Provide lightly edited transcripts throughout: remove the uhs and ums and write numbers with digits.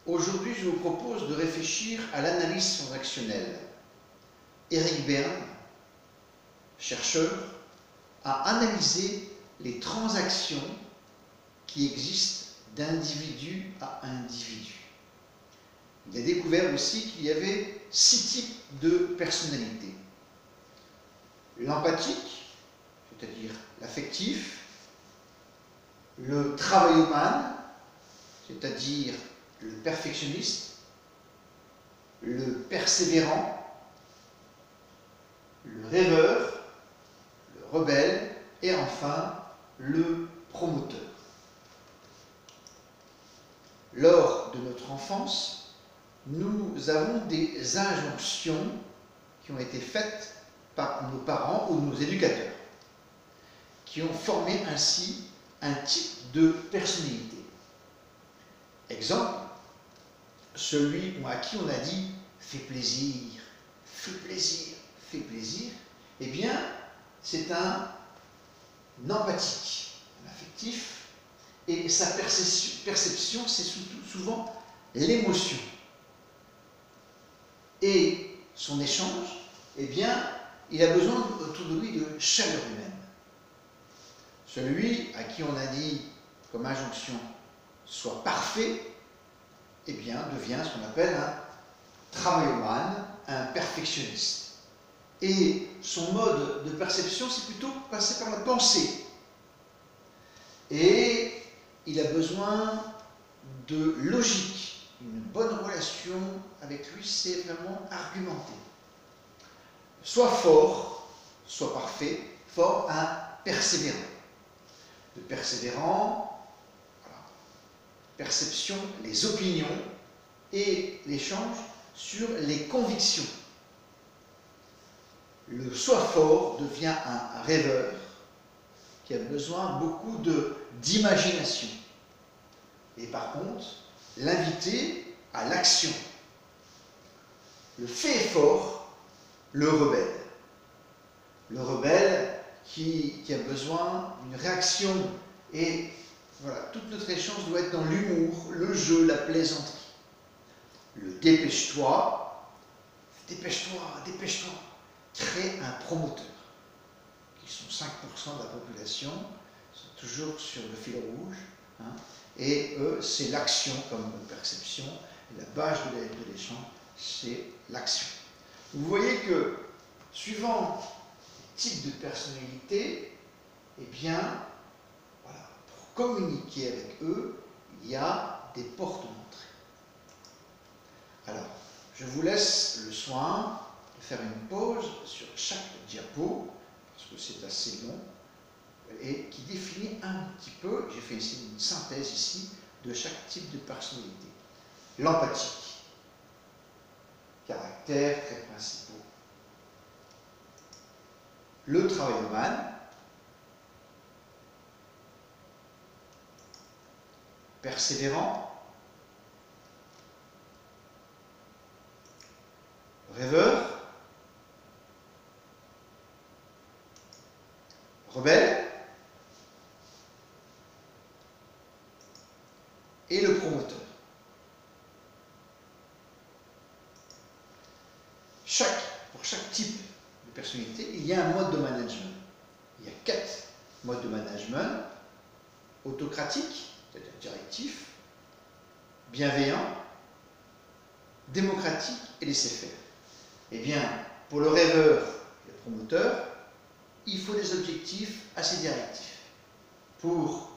Aujourd'hui, je vous propose de réfléchir à l'analyse transactionnelle. Eric Berne, chercheur, a analysé les transactions qui existent d'individu à individu. Il a découvert aussi qu'il y avait 6 types de personnalités. L'empathique, c'est-à-dire l'affectif, le travaillomane, c'est-à-dire le perfectionniste, le persévérant, le rêveur, le rebelle et enfin le promoteur. Lors de notre enfance, nous avons des injonctions qui ont été faites par nos parents ou nos éducateurs, qui ont formé ainsi un type de personnalité. Exemple, celui à qui on a dit « fais plaisir, fais plaisir, fais plaisir », eh bien, c'est un empathique, un affectif, et sa perception, c'est souvent l'émotion. Et son échange, eh bien, il a besoin autour de lui de chaleur humaine. Celui à qui on a dit comme injonction « sois parfait », eh bien, devient ce qu'on appelle un travaillomane, un perfectionniste. Et son mode de perception, c'est plutôt passer par la pensée. Et il a besoin de logique. Une bonne relation avec lui, c'est vraiment argumenter. Soit fort, soit parfait, fort, un persévérant. Le persévérant, voilà, perception, les opinions et l'échange sur les convictions. Le soi fort devient un rêveur qui a besoin beaucoup d'imagination. Et par contre, l'inviter à l'action. Le fait est fort, le rebelle. Le rebelle qui a besoin d'une réaction. Et voilà, toute notre échange doit être dans l'humour, le jeu, la plaisanterie. Le dépêche-toi, dépêche-toi, dépêche-toi, crée un promoteur, qui sont 5% de la population, sont toujours sur le fil rouge, hein, et eux, c'est l'action comme perception, et la base de l'échange, c'est l'action. Vous voyez que, suivant les types de personnalité, eh bien, voilà, pour communiquer avec eux, il y a des portes d'entrée. Alors, je vous laisse le soin de faire une pause sur chaque diapo, parce que c'est assez long, et qui définit un petit peu, j'ai fait ici une synthèse ici, de chaque type de personnalité. L'empathique, caractères très principaux. Le travaillomane, persévérant, rêveur, rebelle, et le promoteur. Pour chaque type de personnalité, il y a un mode de management. Il y a 4 modes de management: autocratique, c'est-à-dire directif, bienveillant, démocratique et laisser-faire. Eh bien, pour le rêveur et le promoteur, il faut des objectifs assez directifs. Pour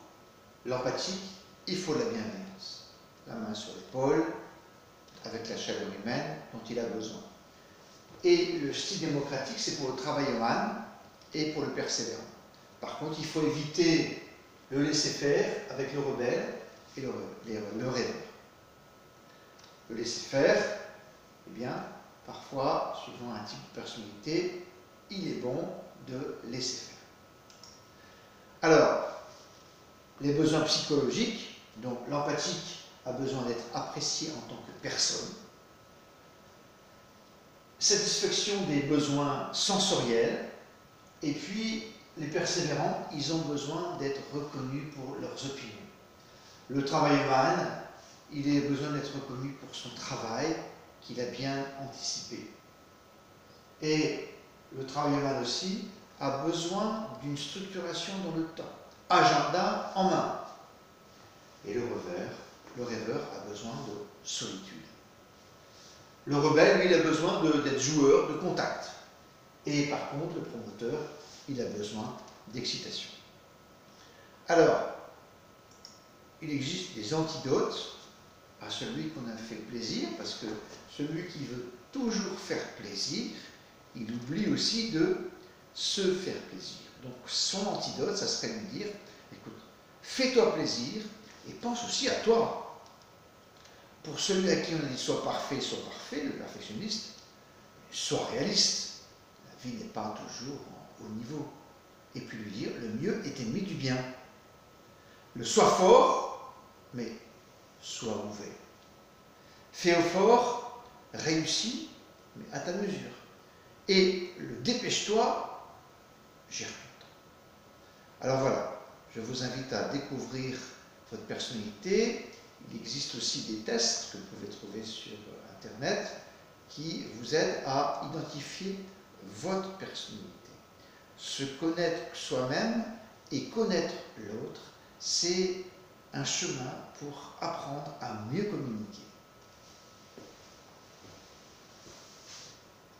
l'empathique, il faut de la bienveillance. La main sur l'épaule, avec la chaleur humaine dont il a besoin. Et le style démocratique, c'est pour le travaillomane et pour le persévérant. Par contre, il faut éviter le laisser-faire avec le rebelle et le rêveur. Le laisser-faire, eh bien, parfois, suivant un type de personnalité, il est bon de laisser faire. Alors, les besoins psychologiques, donc l'empathique a besoin d'être apprécié en tant que personne. Satisfaction des besoins sensoriels, et puis les persévérants, ils ont besoin d'être reconnus pour leurs opinions. Le travaillomane, il a besoin d'être reconnu pour son travail qu'il a bien anticipé. Et le travailleur aussi a besoin d'une structuration dans le temps, agenda en main. Et le rêveur a besoin de solitude. Le rebelle, lui, il a besoin d'être joueur, de contact. Et par contre, le promoteur, il a besoin d'excitation. Alors, il existe des antidotes à celui qu'on a fait plaisir, parce que celui qui veut toujours faire plaisir, il oublie aussi de se faire plaisir. Donc son antidote, ça serait de lui dire, écoute, fais-toi plaisir et pense aussi à toi. Pour celui à qui on a dit sois parfait, le perfectionniste, sois réaliste. La vie n'est pas toujours en haut niveau. Et puis lui dire, le mieux est ennemi du bien. Le sois fort, mais sois ouvert. Fais au fort, réussis, mais à ta mesure. Et le dépêche-toi, gère ton temps. Alors voilà, je vous invite à découvrir votre personnalité. Il existe aussi des tests que vous pouvez trouver sur Internet qui vous aident à identifier votre personnalité. Se connaître soi-même et connaître l'autre, c'est un chemin pour apprendre à mieux communiquer.